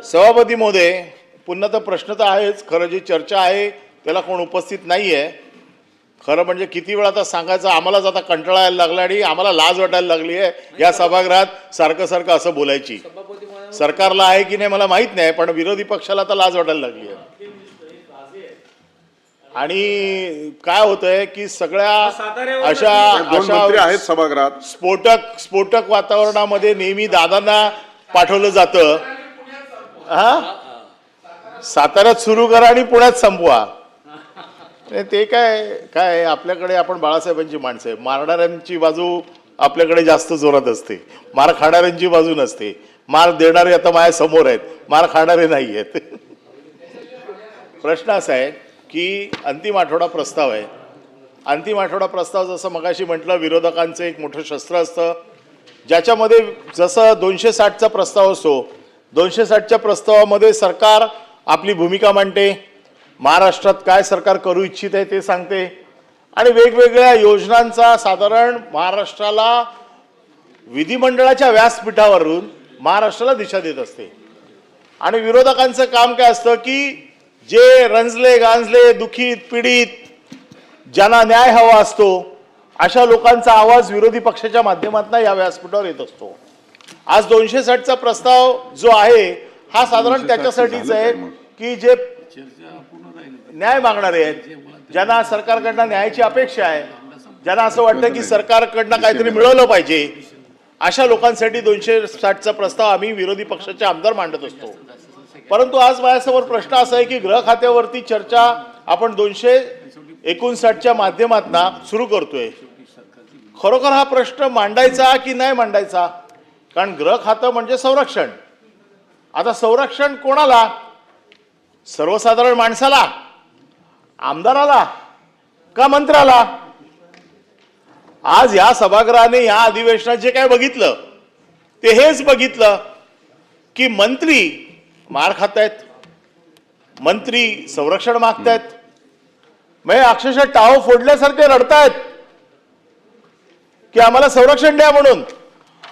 सभापती महोदय, पुन्हा तर प्रश्न तर आहेच, खरं जी चर्चा आहे त्याला कोण उपस्थित नाही आहे. खरं म्हणजे किती वेळा आता सांगायचं, आम्हालाच आता कंटाळा यायला लागला आणि आम्हाला लाज वाटायला लागली आहे या सभागृहात सारखं सारखं असं बोलायची. सरकारला आहे की नाही मला माहीत नाही, पण विरोधी पक्षाला तर लाज वाटायला लागली आहे. आणि काय होतंय की सगळ्या अशा आहेत सभागृहात स्फोटक वातावरणामध्ये नेहमी दादांना पाठवलं जातं. साताऱ्यात सुरू करा आणि पुण्यात संपवा. ते काय आपल्याकडे आपण बाळासाहेबांची माणसं आहे. मारणाऱ्यांची बाजू आपल्याकडे जास्त जोरात असते, मार खाणाऱ्यांची बाजू नसते. मार देणारे आता माझ्या समोर आहेत, मार खाणारे नाही आहेत. प्रश्न असा आहे की अंतिम आठवडा प्रस्ताव आहे. अंतिम आठवडा प्रस्ताव जसं मगाशी म्हटलं, विरोधकांचं एक मोठं शस्त्र असतं, ज्याच्यामध्ये जसं 260चा प्रस्ताव असतो, 260च्या प्रस्तावामध्ये सरकार आपली भूमिका मांडते, महाराष्ट्रात काय सरकार करू इच्छित आहे ते सांगते, आणि वेगवेगळ्या योजनांचा साधारण महाराष्ट्राला विधिमंडळाच्या व्यासपीठावरून महाराष्ट्राला दिशा देत असते. आणि विरोधकांचं काम काय असतं की जे रंजले गांजले दुखीत पीडित ज्यांना न्याय हवा असतो अशा लोकांचा आवाज विरोधी पक्षाच्या माध्यमातून या व्यासपीठावर येत असतो. आज 260चा प्रस्ताव जो आहे हा साधारण त्याच्यासाठीच आहे की जे न्याय मागणारे आहेत, ज्यांना सरकारकडनं न्यायाची अपेक्षा आहे, ज्यांना असं वाटतं की सरकारकडनं काहीतरी मिळवलं पाहिजे, अशा लोकांसाठी 260चा प्रस्ताव आम्ही विरोधी पक्षाचे आमदार मांडत असतो. परंतु आज माझ्यासमोर प्रश्न असा आहे की गृह खात्यावरती चर्चा आपण 259च्या माध्यमातून सुरू करतोय. खरोखर हा प्रश्न मांडायचा की नाही मांडायचा? कारण गृह खातं म्हणजे संरक्षण. आता संरक्षण कोणाला? सर्वसाधारण माणसाला, आमदाराला का मंत्र्याला? आज या सभागृहाने या अधिवेशनात जे काय बघितलं ते हेच बघितलं की मंत्री मार खातायत, मंत्री संरक्षण मागतायत, म्हणजे अक्षरशः टाव फोडल्यासारखे रडतायत की आम्हाला संरक्षण द्या म्हणून.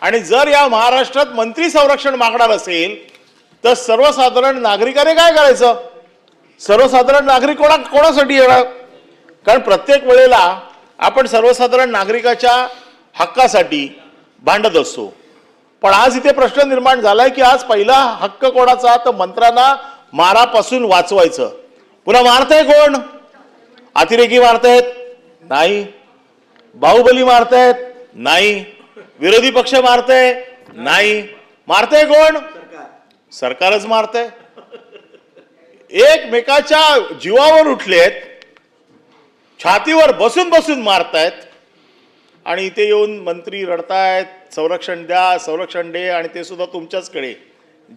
आणि जर या महाराष्ट्रात मंत्री संरक्षण मागणार असेल तर सर्वसाधारण नागरिकाने काय करायचं? सर्वसाधारण नागरिक कोणासाठी येणार? कारण प्रत्येक वेळेला आपण सर्वसाधारण नागरिकाच्या हक्कासाठी भांडत असतो, पण आज इथे प्रश्न निर्माण झालाय की आज पहिला हक्क कोणाचा? तर मंत्र्यांना मारापासून वाचवायचं. पुन्हा मारताय कोण? अतिरेकी मारतायत? नाही. बाहुबली मारतायत? नाही. विरोधी पक्ष मारताय? नाही. मारताय कोण? सरकारच मारताय. एकमेकाच्या जीवावर उठलेत, छातीवर बसून बसून मारतायत, आणि इथे येऊन मंत्री रडतायत संरक्षण द्या, संरक्षण दे, आणि ते सुद्धा तुमच्याचकडे.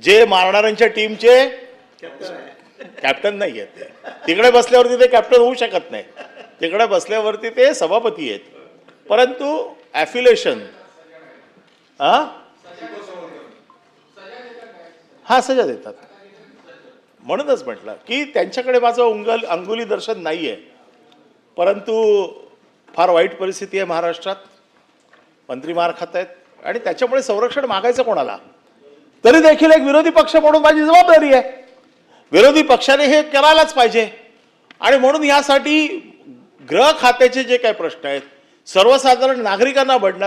जे मारणाऱ्यांच्या टीमचे कॅप्टन नाही आहेत, तिकडे बसल्यावरती ते कॅप्टन होऊ शकत नाही, तिकडे बसल्यावरती ते सभापती आहेत. परंतु ॲफिलेशन हा सजा देतात. म्हणूनच म्हटलं की त्यांच्याकडे माझं अंगुली दर्शन नाही आहे. परंतु फार वाईट परिस्थिती आहे महाराष्ट्रात, मंत्री मार खात आहेत, आणि त्याच्यामुळे संरक्षण मागायचं कोणाला? तरी देखील एक विरोधी पक्ष म्हणून माझी जबाबदारी आहे, विरोधी पक्षाने हे करायलाच पाहिजे. आणि म्हणून यासाठी गृह खात्याचे जे काही प्रश्न आहेत, सर्वसाधारण नागरिकांना भडणार